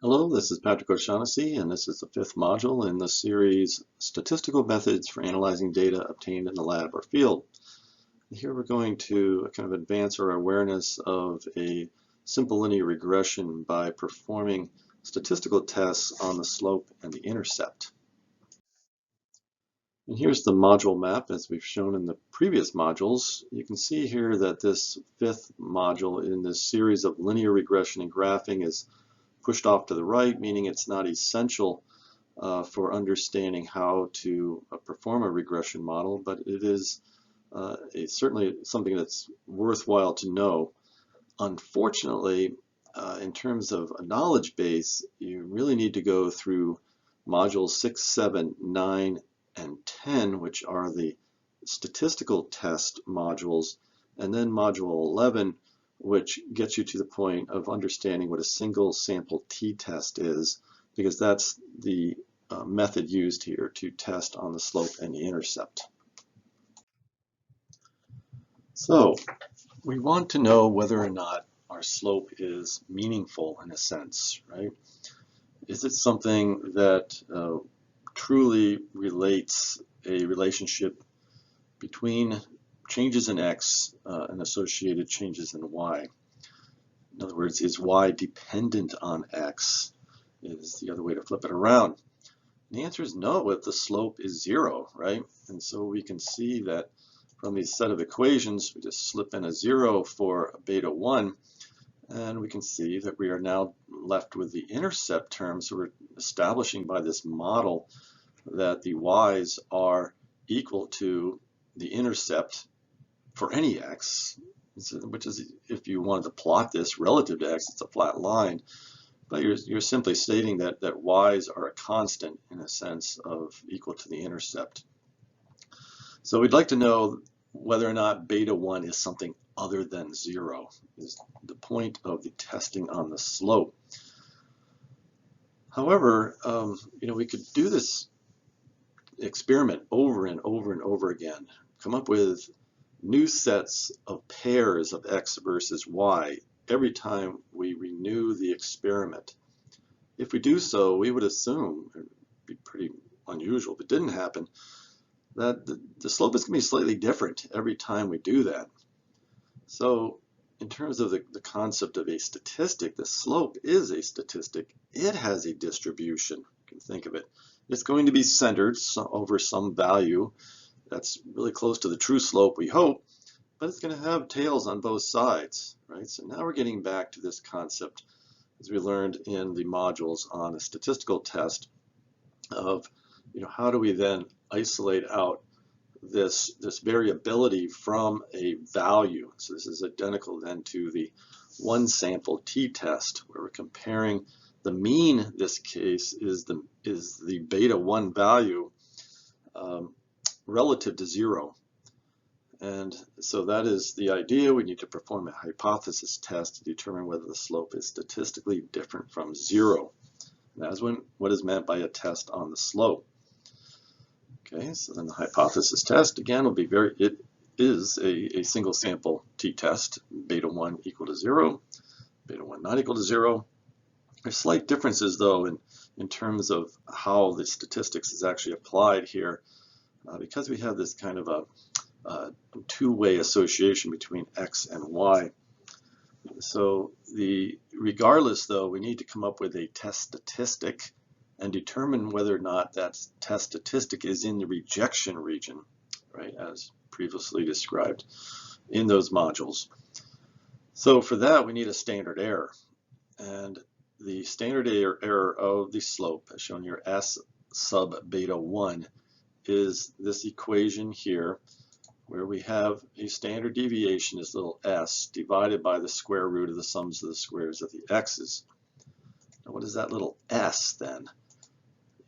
Hello, this is Patrick O'Shaughnessy, and this is the fifth module in the series Statistical Methods for Analyzing Data Obtained in the Lab or Field. Here we're going to kind of advance our awareness of a simple linear regression by performing statistical tests on the slope and the intercept. And here's the module map as we've shown in the previous modules. You can see here that this fifth module in this series of linear regression and graphing is pushed off to the right, meaning it's not essential for understanding how to perform a regression model, but it is certainly something that's worthwhile to know. Unfortunately, in terms of a knowledge base, you really need to go through modules 6, 7, 9, and 10, which are the statistical test modules, and then module 11, which gets you to the point of understanding what a single sample t-test is, because that's the method used here to test on the slope and the intercept. So we want to know whether or not our slope is meaningful in a sense, right? Is it something that truly relates a relationship between changes in x and associated changes in y? In other words, is y dependent on x? Is the other way to flip it around. And the answer is no if the slope is 0, right? And so we can see that from these set of equations, we just slip in a 0 for beta 1, and we can see that we are now left with the intercept term. So we're establishing by this model that the y's are equal to the intercept for any x, which is, if you wanted to plot this relative to x, it's a flat line, but you're simply stating that y's are a constant in a sense of equal to the intercept. So we'd like to know whether or not beta 1 is something other than 0, is the point of the testing on the slope. However, we could do this experiment over and over and over again, come up with new sets of pairs of x versus y every time we renew the experiment. If we do so, we would assume, it would be pretty unusual if it didn't happen, that the slope is going to be slightly different every time we do that. So in terms of the concept of a statistic, the slope is a statistic. It has a distribution. You can think of it. It's going to be centered over some value that's really close to the true slope, we hope, but it's going to have tails on both sides, right? So now we're getting back to this concept as we learned in the modules on a statistical test of, how do we then isolate out this variability from a value. So this is identical then to the one sample t-test, where we're comparing the mean. In this case is the beta 1 value relative to 0. And so that is the idea. We need to perform a hypothesis test to determine whether the slope is statistically different from 0. And that is what is meant by a test on the slope. Okay, so then the hypothesis test, again, will be it is a single sample t-test, beta 1 equal to 0, beta 1 not equal to 0. There's slight differences, though, in terms of how the statistics is actually applied here, because we have this kind of a two-way association between x and y. So regardless, though, we need to come up with a test statistic and determine whether or not that test statistic is in the rejection region, right, as previously described in those modules. So for that, we need a standard error. And the standard error of the slope, as shown here, S sub beta 1, is this equation here, where we have a standard deviation is little s divided by the square root of the sums of the squares of the x's. Now what is that little s then?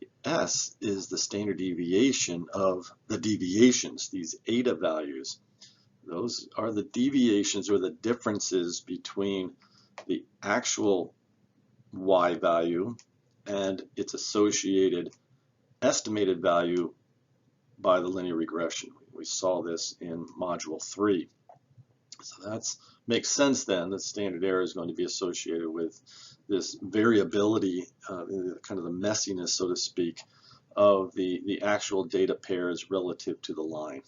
The s is the standard deviation of the deviations, these eta values. Those are the deviations or the differences between the actual y value and its associated estimated value by the linear regression. We saw this in module 3. So that makes sense then. The standard error is going to be associated with this variability, kind of the messiness, so to speak, of the actual data pairs relative to the line.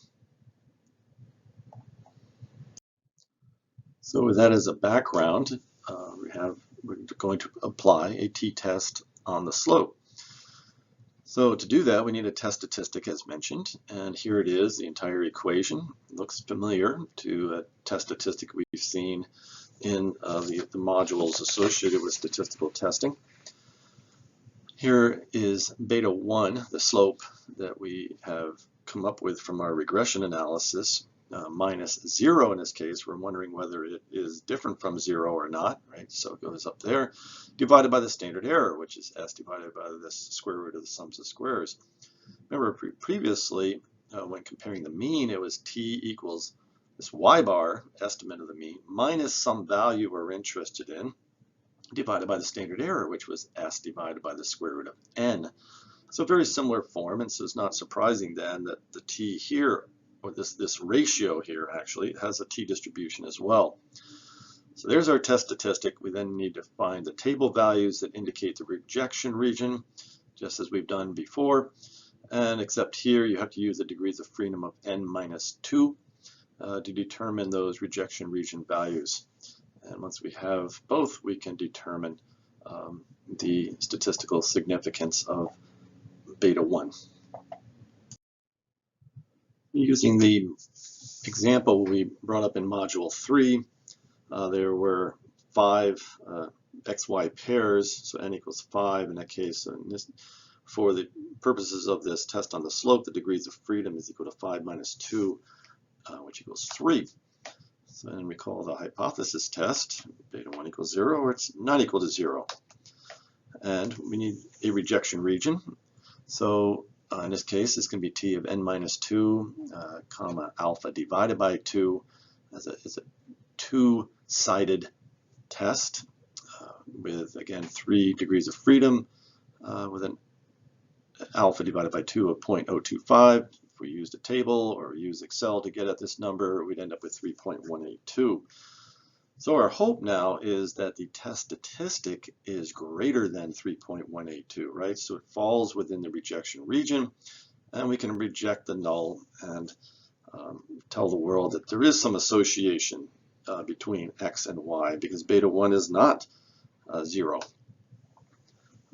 So with that as a background, we're going to apply a t-test on the slope. So to do that, we need a test statistic as mentioned, and here it is, the entire equation. It looks familiar to a test statistic we've seen in the modules associated with statistical testing. Here is beta 1, the slope that we have come up with from our regression analysis, minus 0 in this case. We're wondering whether it is different from 0 or not, right? So it goes up there, divided by the standard error, which is s divided by the square root of the sums of squares. Remember previously, when comparing the mean, it was t equals this y bar, estimate of the mean, minus some value we're interested in, divided by the standard error, which was s divided by the square root of n. So very similar form, and so it's not surprising then that the t here, or this ratio here actually, has a t distribution as well. So there's our test statistic. We then need to find the table values that indicate the rejection region, just as we've done before. And except here you have to use the degrees of freedom of n minus 2 to determine those rejection region values. And once we have both, we can determine the statistical significance of beta 1. Using the example we brought up in module 3, there were 5 xy pairs, so n equals 5 in that case. So for the purposes of this test on the slope, the degrees of freedom is equal to 5 minus 2, which equals 3. So then we call the hypothesis test, beta 1 equals 0, or it's not equal to 0. And we need a rejection region. So in this case, it's going to be t of n minus 2, comma alpha divided by 2 as a two-sided test with, again, 3 degrees of freedom with an alpha divided by 2 of 0.025. If we used a table or used Excel to get at this number, we'd end up with 3.182. So our hope now is that the test statistic is greater than 3.182, right? So it falls within the rejection region, and we can reject the null and tell the world that there is some association between x and y, because beta 1 is not 0.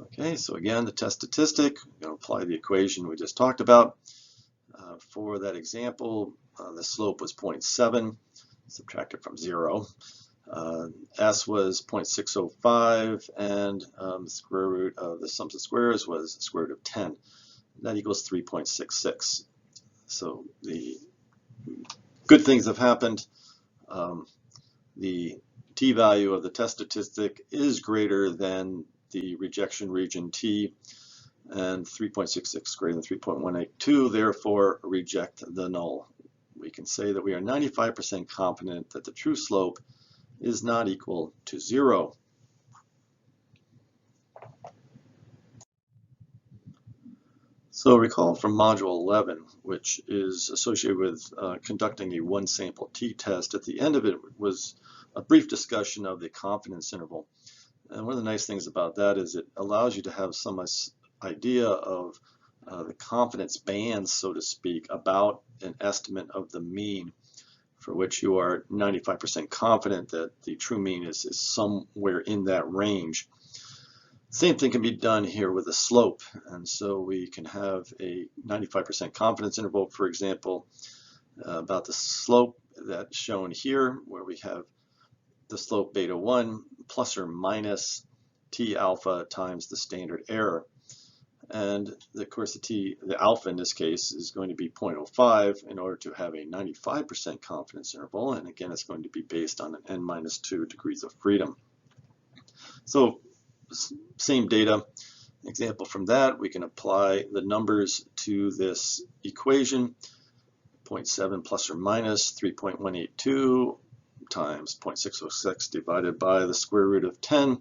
Okay, so again, the test statistic, we're going to apply the equation we just talked about. For that example, the slope was 0.7, subtracted from 0. S was 0.605, and the square root of the sums of squares was the square root of 10. That equals 3.66. So the good things have happened. The t-value of the test statistic is greater than the rejection region t, and 3.66 greater than 3.182, therefore reject the null. We can say that we are 95% confident that the true slope is not equal to 0. So recall from module 11, which is associated with conducting a one-sample t-test, at the end of it was a brief discussion of the confidence interval. And one of the nice things about that is it allows you to have some idea of the confidence bands, so to speak, about an estimate of the mean, for which you are 95% confident that the true mean is somewhere in that range. Same thing can be done here with a slope, and so we can have a 95% confidence interval, for example, about the slope that's shown here, where we have the slope beta 1 plus or minus t alpha times the standard error. And of course the alpha in this case is going to be 0.05 in order to have a 95% confidence interval, and again it's going to be based on an n minus 2 degrees of freedom. So same data, example from that, we can apply the numbers to this equation, 0.7 plus or minus 3.182 times 0.606 divided by the square root of 10,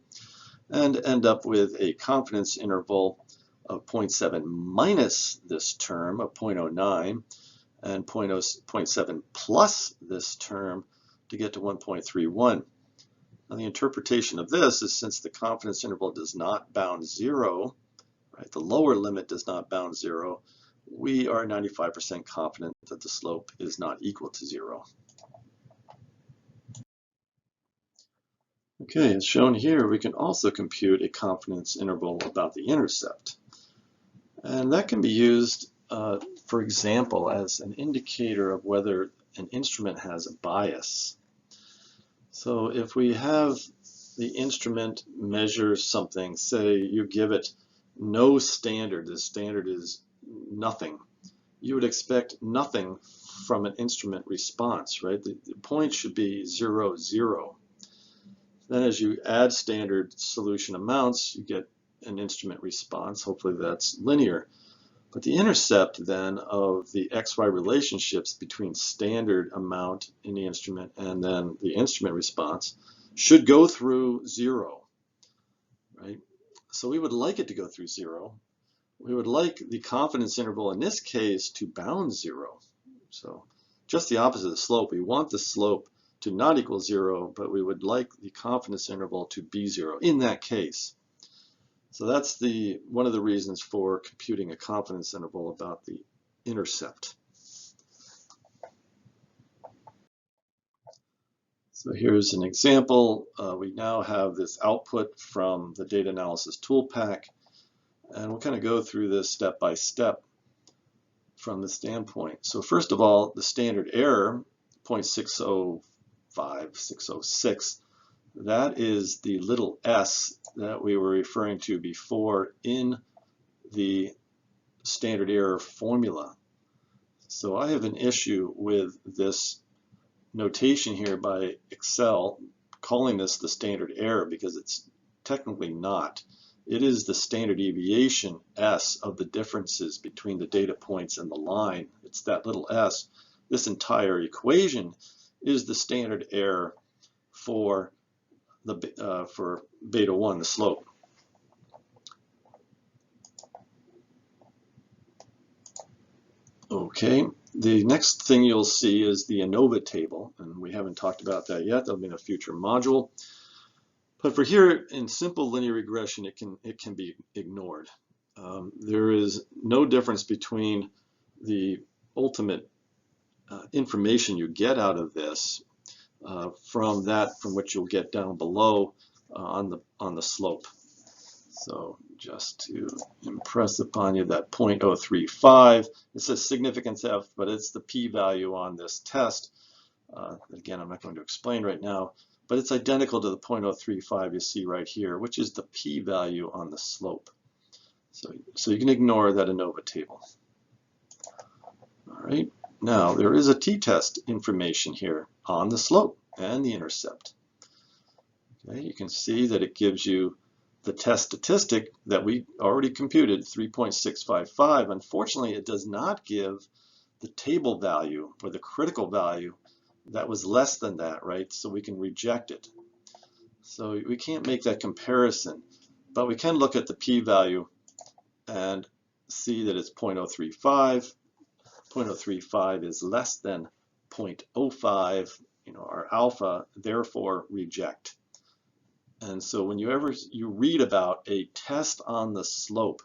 and end up with a confidence interval of 0.7 minus this term of 0.09 and 0.7 plus this term to get to 1.31. Now the interpretation of this is since the confidence interval does not bound 0, right, the lower limit does not bound 0, we are 95% confident that the slope is not equal to 0. Okay, as shown here, we can also compute a confidence interval about the intercept. And that can be used, for example, as an indicator of whether an instrument has a bias. So if we have the instrument measure something, say you give it no standard, the standard is nothing, you would expect nothing from an instrument response, right? The point should be 0, 0. Then as you add standard solution amounts, you get an instrument response. Hopefully that's linear. But the intercept then of the XY relationships between standard amount in the instrument and then the instrument response should go through 0, right? So we would like it to go through 0. We would like the confidence interval in this case to bound 0. So just the opposite of the slope. We want the slope to not equal 0, but we would like the confidence interval to be 0 in that case. So that's one of the reasons for computing a confidence interval about the intercept. So here's an example. We now have this output from the data analysis tool pack, and we'll kind of go through this step by step from the standpoint. So first of all, the standard error, 0.605, 606, that is the little s that we were referring to before in the standard error formula. So I have an issue with this notation here by Excel calling this the standard error because it's technically not. It is the standard deviation S of the differences between the data points and the line. It's that little s. This entire equation is the standard error for beta 1, the slope. Okay, the next thing you'll see is the ANOVA table, and we haven't talked about that yet. That'll be in a future module. But for here, in simple linear regression, it can be ignored. There is no difference between the ultimate information you get out of this from what you'll get down below on the slope. So just to impress upon you that 0.035, it says significance F, but it's the p-value on this test. Again, I'm not going to explain right now, but it's identical to the 0.035 you see right here, which is the p-value on the slope. So you can ignore that ANOVA table. All right, now there is a t-test information here on the slope and the intercept. Okay, you can see that it gives you the test statistic that we already computed, 3.655. Unfortunately, it does not give the table value or the critical value that was less than that, right? So we can reject it. So we can't make that comparison, but we can look at the p-value and see that it's 0.035. 0.035 is less than 0.05, our alpha, therefore reject. And so when you read about a test on the slope,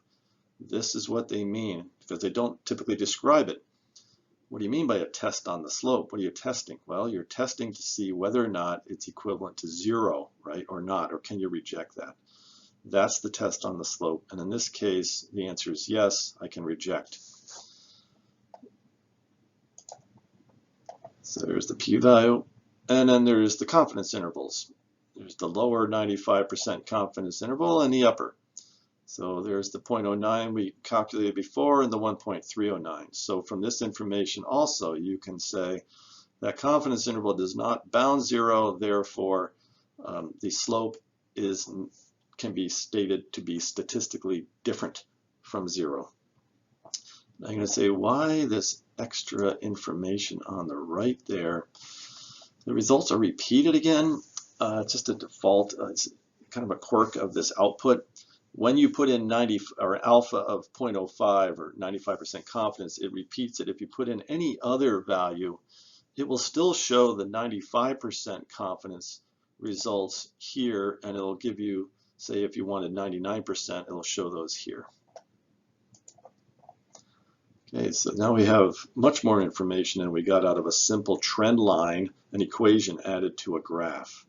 this is what they mean, because they don't typically describe it. What do you mean by a test on the slope? What are you testing? Well, you're testing to see whether or not it's equivalent to 0, right, or not, or can you reject that? That's the test on the slope. And in this case, the answer is yes, I can reject. So there's the p-value, and then there's the confidence intervals. There's the lower 95% confidence interval and the upper. So there's the 0.09 we calculated before and the 1.309. So from this information also you can say that confidence interval does not bound 0, therefore the slope can be stated to be statistically different from 0. Now I'm going to say why this extra information on the right there. The results are repeated again. It's just a default, it's kind of a quirk of this output. When you put in 90 or alpha of 0.05 or 95% confidence, it repeats it. If you put in any other value, it will still show the 95% confidence results here, and it'll give you, say if you wanted 99%, it'll show those here. Okay, so now we have much more information than we got out of a simple trend line, an equation added to a graph.